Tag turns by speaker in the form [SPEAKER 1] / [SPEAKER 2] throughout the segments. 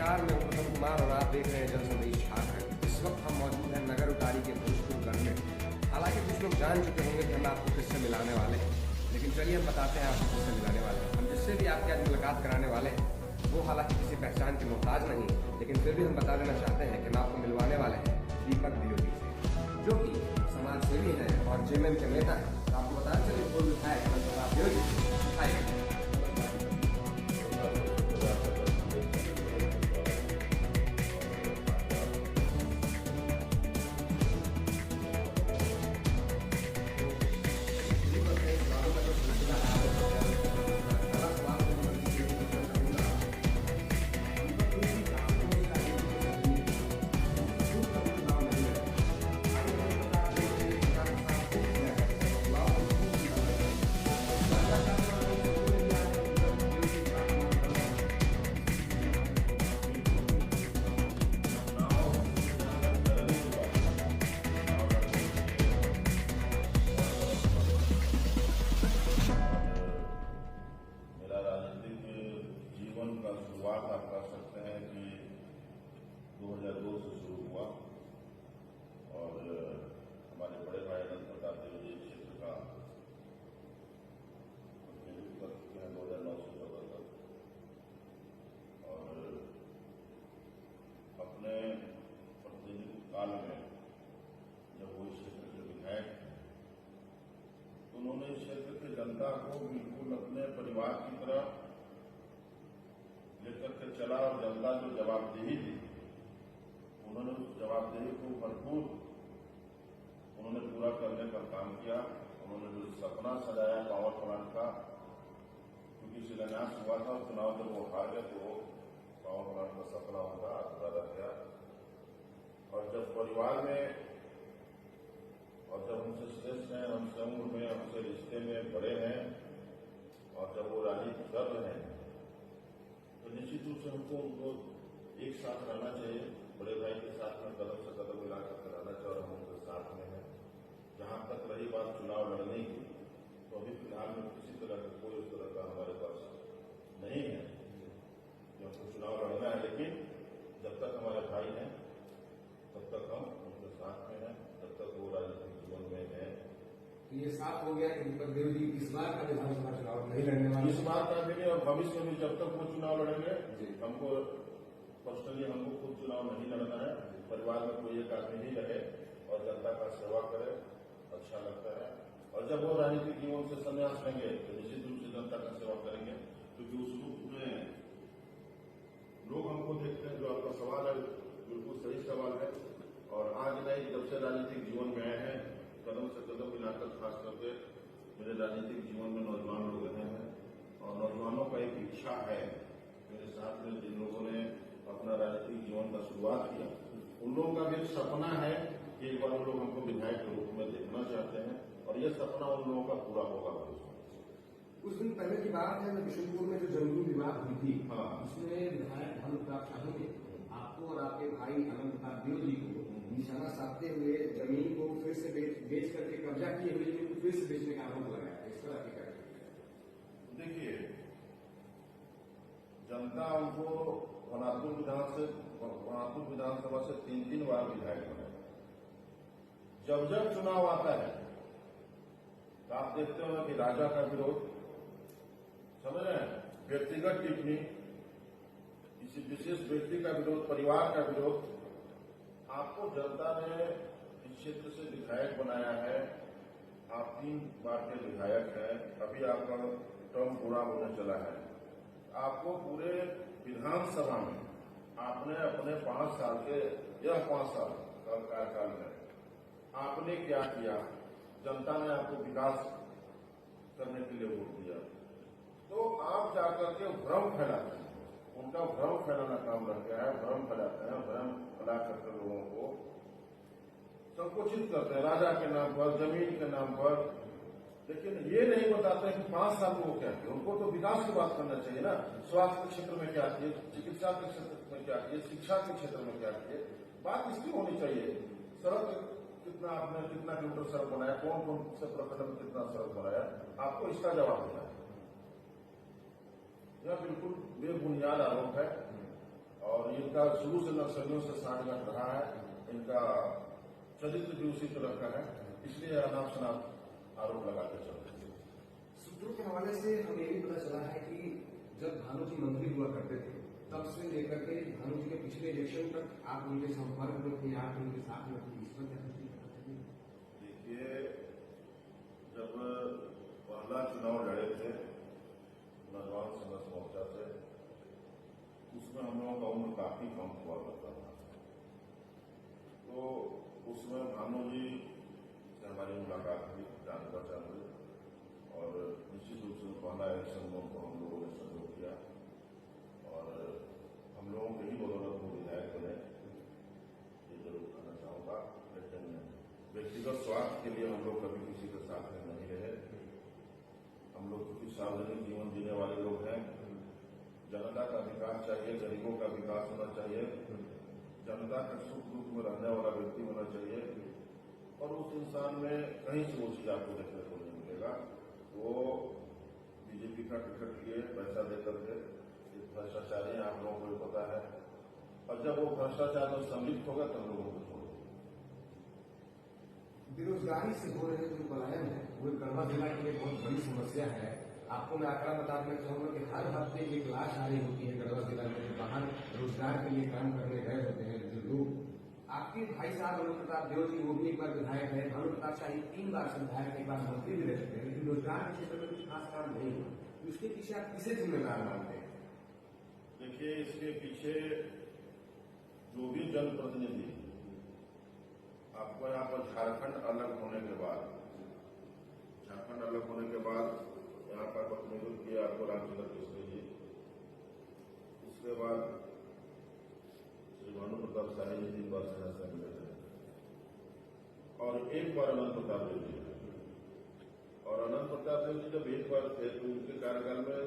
[SPEAKER 1] नमस्कार, मैं उत्तम कुमार और आप देख रहे हैं जन संदेश झारखंड। इस वक्त हम मौजूद हैं नगर उतारी के भोजपुरगढ़ में। हालांकि कुछ लोग जान चुके होंगे कि हम आपको किससे मिलाने वाले हैं, लेकिन चलिए हम बताते हैं आपको किससे मिलाने वाले हैं। हम जिससे भी आपकी आज मुलाकात कराने वाले हैं वो हालांकि किसी पहचान के मोहताज नहीं, लेकिन फिर भी हम बता देना चाहते हैं कि हम आपको मिलवाने वाले हैं दीपक द्विवेदी से, जो कि समाज सेवी है और जेएमएम के नेता है। तो आपको बताया चलिए पूर्व विधायक द्विवेदी
[SPEAKER 2] जीवन का शुरुआत आप कर सकते हैं कि 2002 से शुरू हुआ और हमारे बड़े भाई अनंत प्रताप द्विवेदी क्षेत्र का प्रतिनिधित्व कर चुके हैं 2009 से 2014 तक। और अपने प्रतिनिधित्व काल में जब वो इस क्षेत्र के विधायक थे तो उन्होंने इस क्षेत्र की जनता को बिल्कुल अपने परिवार की तरह लेकर के चला और जनता जो जवाबदेही दी उन्होंने उस जवाबदेही को भरपूर उन्होंने पूरा करने का काम किया। उन्होंने जो सपना सजाया पावर प्लांट का, क्योंकि शिलान्यास हुआ था चुनाव जब वो हार गए तो पावर प्लांट का सपना उनका अधूरा रह गया। और जब परिवार में और जब हमसे श्रेष्ठ हैं, हमसे उम्र में, हमसे रिश्ते में बड़े हैं और जब वो राजनीति कर रहे हैं तो निश्चित रूप से हमको उनको एक साथ रहना चाहिए, बड़े भाई के साथ में कदम से कदम मिलाकर रहना चाहिए और हम उनके साथ में हैं। जहां तक रही बात चुनाव लड़ने की, तो अभी फिलहाल में किसी तरह का कोई उस तरह का हमारे पास नहीं है कि हमको चुनाव लड़ना है, लेकिन जब तक हमारे भाई हैं तब तक हम उनके साथ में हैं, जब तक वो राजनीतिक जीवन में है।
[SPEAKER 1] ये साफ हो गया कि दीपक द्विवेदी इस बार का विधानसभा चुनाव नहीं लड़ने वाले।
[SPEAKER 2] इस बार का भी नहीं और भविष्य में जब तक वो चुनाव लड़ेंगे, हमको पर्सनली हमको खुद चुनाव नहीं लड़ना है। परिवार में कोई एक आदमी ही रहे और जनता का सेवा करे, अच्छा लगता है। और जब वो राजनीतिक जीवन से संन्यास लेंगे तो निश्चित रूप से जनता का सेवा करेंगे, क्योंकि उस रूप में लोग हमको देखते हैं। जो आपका सवाल है बिल्कुल सही सवाल है और आज नहीं, जब से राजनीतिक जीवन में आए हैं कदम से कदम मिलाकर, खास करके मेरे राजनीतिक जीवन में नौजवान लोग रहे हैं और नौजवानों का एक इच्छा है। मेरे साथ में जिन लोगों ने अपना राजनीतिक जीवन का शुरुआत किया उन लोगों का भी एक सपना है कि एक बार वो लोग हमको विधायक के रूप में देखना चाहते हैं और ये सपना उन लोगों का पूरा होगा।
[SPEAKER 1] कुछ दिन पहले की बात है, बिशनपुर में जो जमीन विवाद हुई थी,
[SPEAKER 2] हाँ,
[SPEAKER 1] उसमें विधायक धर्म प्रताप शाह ने आपको और आपके भाई अनंत प्रताप द्विवेदी को निशाना साधते हुए जमीन को फिर से बेच करके कब्जा किए हुए जमीन को फिर से बेचने का आरोप लगाया। इस तरह की कार्य
[SPEAKER 2] देखिए, जनता उनको वनापुर विधानसभा से 3 बार विधायक बनाए। जब जब चुनाव आता है तो आप देखते हो कि राजा का विरोध, समझ रहे हैं, व्यक्तिगत टिप्पणी, किसी विशेष व्यक्ति का विरोध, परिवार का विरोध। आपको जनता ने इस क्षेत्र से विधायक बनाया है, आप 3 बार के विधायक हैं, अभी आपका टर्म पूरा होने चला है। आपको पूरे विधानसभा में आपने अपने 5 साल के, यह 5 साल का कार्यकाल में आपने क्या किया, जनता ने आपको विकास करने के लिए वोट दिया, तो आप जाकर के भ्रम फैलाते हैं। उनका भ्रम फैलाना काम रह गया है, भ्रम फैलाते हैं, भ्रम फैला करके लोगों को संकुचित करते हैं राजा के नाम पर, जमीन के नाम पर, लेकिन ये नहीं बताते कि 5 साल में वो क्या किया। उनको तो विकास की बात करना चाहिए ना, स्वास्थ्य के क्षेत्र में क्या किए, चिकित्सा के क्षेत्र में क्या किए, शिक्षा के क्षेत्र में क्या किए, बात इसकी होनी चाहिए। सड़क कितना आपने, कितना किलोमीटर सड़क बनाया, कौन कौन से प्रखंड में कितना सड़क बनाया, आपको इसका जवाब देना है। यह बिल्कुल बेबुनियाद आरोप है और और इनका शुरू से नक्सलियों से साठगांठ रहा है, इनका चरित्र भी उसी तरह का है, इसलिए अनाप शनाप आरोप लगाते चलते हैं।
[SPEAKER 1] सूत्रों के हवाले से हमें ये भी पता चला है कि जब भानु जी मंत्री हुआ करते थे तब से लेकर के भानु जी के पिछले इलेक्शन तक आप उनके संपर्क में थे, आप उनके साथ में थे, इस पर क्या कुछ पता चलिए?
[SPEAKER 2] देखिए, जब पहला चुनाव लड़े थे नौजवान संघर्ष मोर्चा से, उसमें हम लोगों का उम्र काफी कम हुआ करता था, तो उसमें भानु जी से हमारी मुलाकात हुई, जान पहचान हुई, और निश्चित रूप से पहला इलेक्शन में उनको हम लोगों ने सहयोग किया, और हम लोगों के ही बदौलत में विधायक बने, ये जरूर कहना चाहूंगा। लेकिन व्यक्तिगत स्वार्थ के लिए हम लोग कभी किसी के साथ में नहीं रहे। हम लोग क्योंकि सार्वजनिक जीवन जीने वाले लोग हैं, जनता का विकास चाहिए, गरीबों का विकास होना चाहिए, जनता के सुख दुख में रहने वाला व्यक्ति होना चाहिए, और उस इंसान में कहीं से वो चीज आपको देखने को नहीं मिलेगा। वो बीजेपी का टिकट लिए पैसा देकर के भ्रष्टाचारी है, आप लोगों को भी पता है, और जब वो भ्रष्टाचार में सम्मिलित होगा तब लोगों को छोड़ देंगे।
[SPEAKER 1] बेरोजगारी से हो रहे जो पलायन है वो गढ़वा जिला के लिए बहुत बड़ी समस्या है। आपको मैं आंकड़ा बता देना चाहूंगा कि हर हफ्ते एक लाश आ रही होती है गढ़वा जिला में, जो बाहर रोजगार के लिए काम करने गए होते हैं जो लोग। आपके भाई साहब भानु प्रताप देव जी, वो भी एक बार विधायक है, भानु प्रताप शाही 3 बार से विधायक, एक बार मंत्री भी रह चुके हैं, लेकिन रोजगार के क्षेत्र में कुछ खास काम नहीं हुआ। उसके पीछे आप किसे जिम्मेदार मानते हैं?
[SPEAKER 2] देखिए, इसके पीछे जो भी जनप्रतिनिधि, आपको यहाँ पर झारखंड अलग होने के बाद यहाँ पर प्रतिनिधित्व किया आपको रामचंद्र कृष्ण जी, उसके बाद श्री भानु प्रताप शाही जी 3 बार से मिले थे, और 1 बार अनंत प्रताप देव जी। और अनंत प्रताप देव जी जब 1 बार थे तो उनके कार्यकाल में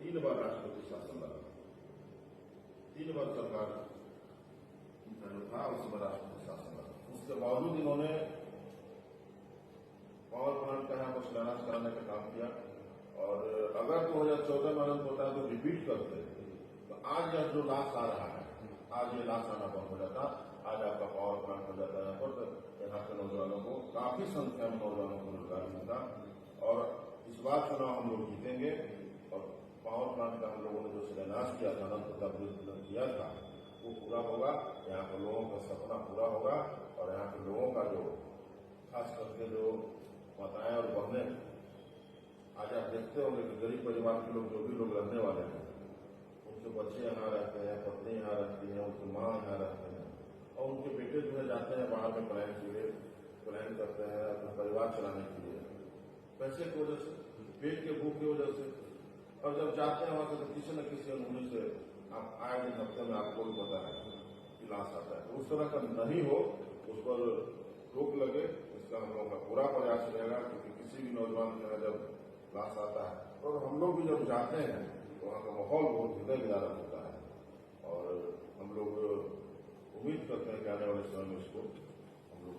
[SPEAKER 2] 3 बार राष्ट्रपति शासन लगा, 3 बार सरकार जो था उसमें राष्ट्रपति शासन लगा। उसके बावजूद इन्होंने पावर प्लांट का यहाँ पर शिलान्यास कराने का काम किया, और अगर 2014 में अनंत होता है तो रिपीट करते, तो आज यह जो लाश आ रहा है, आज ये लाश आना बंद हो जाता, आज आपका पावर प्लांट हो जाता है यहाँ पर, तो यहाँ के नौजवानों को, काफी संख्या में नौजवानों को रोजगार मिलता। और इस बार चुनाव हम लोग जीतेंगे, और पावर प्लांट का हम लोगों ने जो शिलान्यास किया था, अनंत प्रताप ने किया था, वो पूरा होगा, यहाँ के लोगों का सपना पूरा होगा, और यहाँ के लोगों का जो खास करके जो माताएं और बहनें, आज आप देखते होंगे कि गरीब परिवार के लोग, जो भी लोग रहने वाले हैं, उनके बच्चे यहाँ रहते हैं, पत्नी यहाँ रहती है, उनकी माँ यहाँ रहते हैं, और उनके बेटे जो है जाते हैं बाहर में पलायन करते हैं अपना परिवार चलाने के लिए, पैसे की वजह से, पेट के भूख की वजह से। और जब जाते हैं वहां से तो किसी न किसी अनहोनी से आप आए दिन हफ्ते में आपको भी पता है कि लाश आता है, तो उस तरह का नहीं हो, उस पर रोक लगे, इसका हम लोगों का पूरा प्रयास रहेगा। क्योंकि किसी भी नौजवान के यहाँ जब लाश आता है, और हम लोग भी जब जाते हैं तो वहाँ का माहौल बहुत हृदय विदारक होता है, और हम लोग उम्मीद करते हैं कि आने वाले समय में इसको हम लोग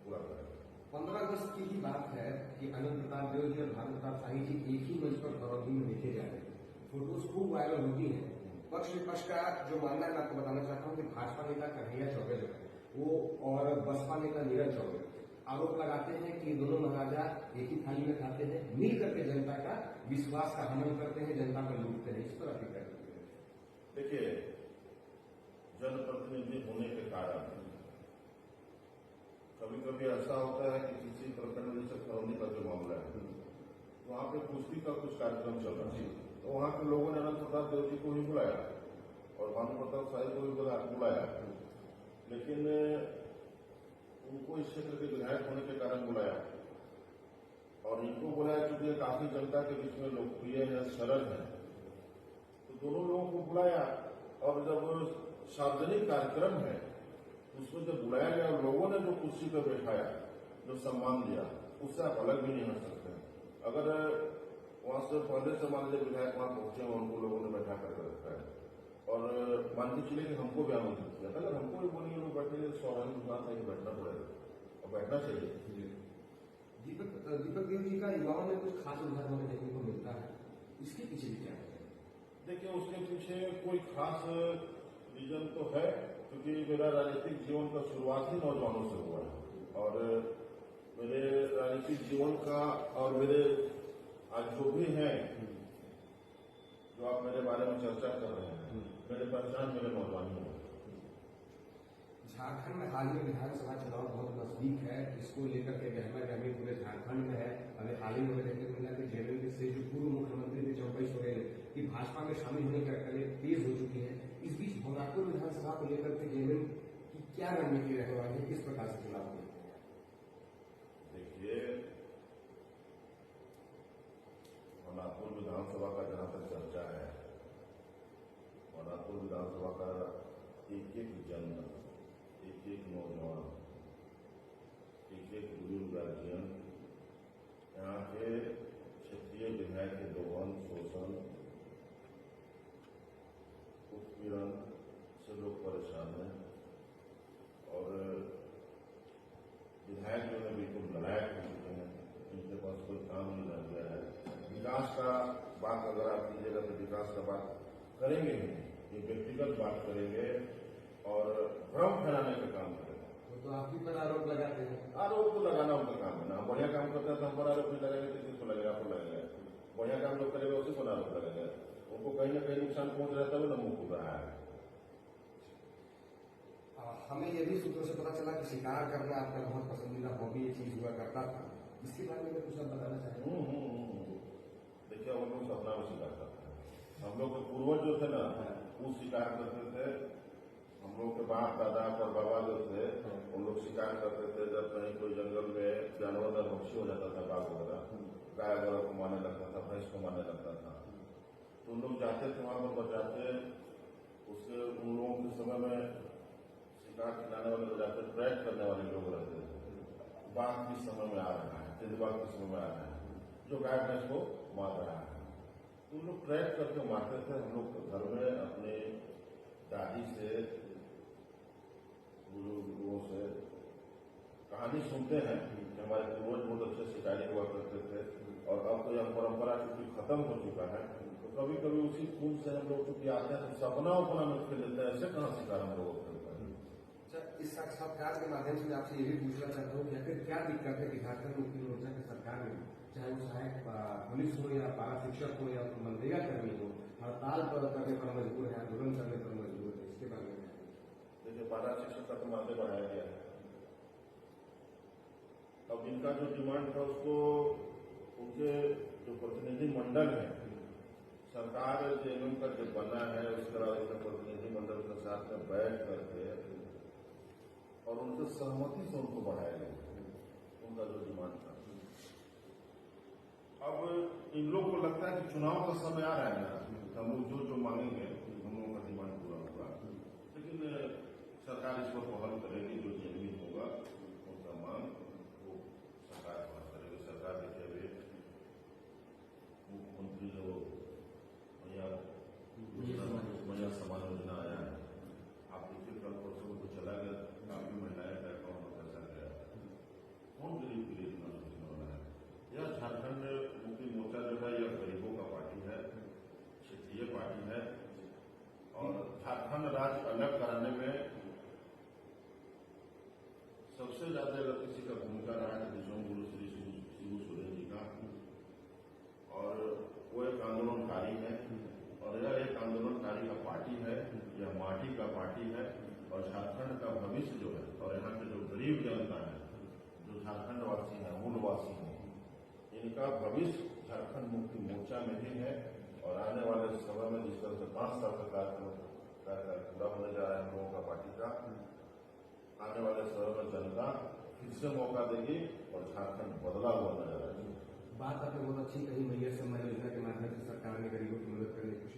[SPEAKER 2] पूरा करेंगे।
[SPEAKER 1] 15 अगस्त की ही बात है कि अनंत प्रताप देव जी और भानु प्रताप शाही जी एक ही मंच पर करौली में देखे जा रहे हैं, फोटोज खूब वायरल होती हैं। पक्ष विपक्ष का जो मानना है, मैं आपको बताना चाहता हूँ कि भाजपा नेता कन्हैया चौबे जो है वो और बसपा नेता नीरज चौबे आरोप लगाते हैं कि दोनों महाराजा एक ही थाली में खाते हैं, मिल करके जनता का विश्वास का हनन करते हैं, जनता को लूटते हैं। इस पर आप क्या करते हैं?
[SPEAKER 2] देखिए, जनप्रतिनिधि होने के कारण कभी कभी ऐसा होता है कि किसी प्रखंड में जैसे करौली का जो मामला है, वहां पे कुश्ती का कुछ कार्यक्रम चल रहा है, तो वहां के लोगों ने अनंत प्रताप देव जी को ही बुलाया और भानु प्रताप शाही को भी बुलाया, लेकिन उनको इस क्षेत्र के विधायक होने के कारण बुलाया, और इनको बुलाया क्योंकि काफी जनता के बीच में लोकप्रिय है, सरल है, तो दोनों लोगों को बुलाया। और जब सार्वजनिक कार्यक्रम है उसमें जब बुलाया गया और लोगों ने जो कुर्सी पर बैठाया, जो सम्मान दिया, उससे आप अलग भी नहीं हट सकते। अगर वहां से पहले से मान लीजिए विधायक वहां पहुंचे हैं, उनको लोगों ने बैठा करके रखा है, और मान के चले कि हमको भी आमंत्रित किया, अगर हमको भी बोलिए लोग बैठे, स्वाभाविक बात है कि बैठना पड़ेगा और बैठना चाहिए।
[SPEAKER 1] दीपक देव जी का युवाओं में कुछ खास उदाहरण हमें देखने को मिलता है, इसके पीछे भी क्या है?
[SPEAKER 2] देखिए, उसके पीछे कोई खास विजन तो है, क्योंकि मेरा राजनीतिक जीवन का शुरुआत ही नौजवानों से हुआ है और मेरे राजनीतिक जीवन का और मेरे आज जो भी हैं, जो आप मेरे बारे में चर्चा कर रहे हैं, मेरे पहचान मेरे नौजवानी में।
[SPEAKER 1] झारखंड में हाल में विधानसभा चुनाव बहुत नजदीक है, इसको लेकर के गहमा गहमी पूरे झारखंड में है। अभी हाल ही में देखने को मिला कि जेएमएम से जो पूर्व मुख्यमंत्री थे चौबई सोरेन की भाजपा में शामिल होने की रकमें तेज हो चुकी है। इस बीच भोगापुर विधानसभा को लेकर के जेएमएम की क्या रणनीति रहने वाली है, किस प्रकार से चुनाव होने?
[SPEAKER 2] देखिए, भोगापुर विधानसभा का जहां तक चर्चा है, भोगापुर विधानसभा का एक एक जन, एक एक नौजवान, एक एक बुजुर्ग गार्जियन, यहाँ के क्षेत्रीय विधायक के दोहन, शोषण, उत्पीड़न से लोग परेशान हैं और विधायक जो है बिल्कुल नलायक हो चुके हैं, इनके पास कोई काम नहीं रह गया है। विकास का बात अगर आप कीजिएगा तो विकास का बात करेंगे ही नहीं, ये व्यक्तिगत बात करेंगे और भ्रम फैलाने का काम करेंगे।
[SPEAKER 1] तो आप ही पर आरोप लगाते हैं?
[SPEAKER 2] आरोप तो लगाना उनका काम है ना। हम बढ़िया काम करते हैं तो हम पर आरोप नहीं लगाएंगे तो किसको लगेगा? आपको लगेगा। बढ़िया काम लोग करेगा उसी पर आरोप लगेगा। उनको कहीं ना कहीं नुकसान पहुंच रहा है तभी ना मुंह खुल रहा है।
[SPEAKER 1] हमें ये भी सूत्रों से पता चला कि शिकार करना आपका बहुत पसंदीदा हॉबी ये चीज हुआ करता था, इसके बारे में कुछ आप बताना चाहेंगे?
[SPEAKER 2] देखिए, हम लोग सपना में शिकार करते हैं। हम लोग के पूर्वज जो थे ना, वो शिकार करते थे। हम लोग के बाप दादा और बाबा जो थे, उन लोग शिकार करते थे। जब कहीं कोई जंगल में जानवर नरभक्षी हो जाता था, बाघ वगैरह, गाय वगैरह को मारने लगता था, भैंस को मारने लगता था, तो उन लोग जाते थे वहां पर बचाते। उसके उन लोगों के समय में शिकार खिलाने वाले लोग जाते, ट्रैक करने वाले लोग रहते थे। बाघ किस समय में आ रहा है, तेज बाघ किस समय में आ रहा है, जो गाय भैंस को मार रहा है, तो उन लोग ट्रैक करके मारते थे। हम लोग घर में अपने दादी से, बुजुर्गों से कहानी सुनते हैं कि हमारे पूर्वज बहुत अच्छे शिकारी हुआ करते थे और अब तो यह परंपरा चूंकि खत्म हो चुका है, तो कभी कभी उसी खून से हम लोग चूंकि आते हैं तो सपना उपना में खेल लेते हैं। ऐसे कहाँ शिकार हम लोग खेलते हैं?
[SPEAKER 1] अच्छा, इस साक्षात्कार के माध्यम से मैं आपसे ये भी पूछना चाहता हूँ कि आखिर क्या दिक्कत है कि झारखंड मुक्ति मोर्चा की सरकार में, चाहे वो सहायक पुलिस हो या पारा शिक्षक हो या मनरेगा कर्मी हो, हड़ताल पर करने पर मजबूर है, आंदोलन करने पर मजबूर है, इसके बारे में?
[SPEAKER 2] देखिए, पारा शिक्षक का तो मानदेय बढ़ाया गया है। अब इनका जो डिमांड था उसको उनके जो प्रतिनिधि मंडल है, सरकार जेएमएम का जो बना है उसके अलावा इसका प्रतिनिधि मंडल के साथ में बैठ करके और उनसे सहमति से उनको बढ़ाया गया उनका जो डिमांड था। अब इन लोग को लगता है कि चुनाव का समय आ रहा है ना, हम लोग जो मांगेंगे हम लोगों का डिमांड पूरा होगा, लेकिन सरकार इस पर पहल करेगी। जो जेएमएम होगा उनका मांग वो सरकार पास करेगी। सरकार देखिए, अभी मुख्यमंत्री जो महिला समान योजना आया है, आप देखिए कल परसों तो चला गया, काफी महिलाएं का अकाउंट में पैसा गया। कौन गरीब के लिए इतना सोचने वाला है? यह झारखंड मुक्ति मोर्चा जो है यह गरीबों का पार्टी है, क्षेत्रीय पार्टी है और झारखंड राज्य अलग कराने में सबसे ज्यादा अगर किसी का भूमिका रहा है तो गुरु श्री शिबू सोरेन जी का, और वो एक आंदोलनकारी है और यह एक आंदोलनकारी का पार्टी है, यह माटी का पार्टी है और झारखंड का भविष्य जो है और यहाँ के जो गरीब जनता है, जो झारखंड वासी है, मूलवासी है, इनका भविष्य झारखंड मुक्ति मोर्चा में ही है। और आने वाले समय में जिस तरह से 5 साल का कार्यकाल पूरा होने जा रहा है हम लोगों का पार्टी का, आने वाले समय में जनता फिर से मौका देगी और झारखंड बदला हुआ नजर आएगा।
[SPEAKER 1] बात आपने बहुत अच्छी कही, मैया सम्मान योजना के माध्यम से सरकार ने गरीबों की मदद करने की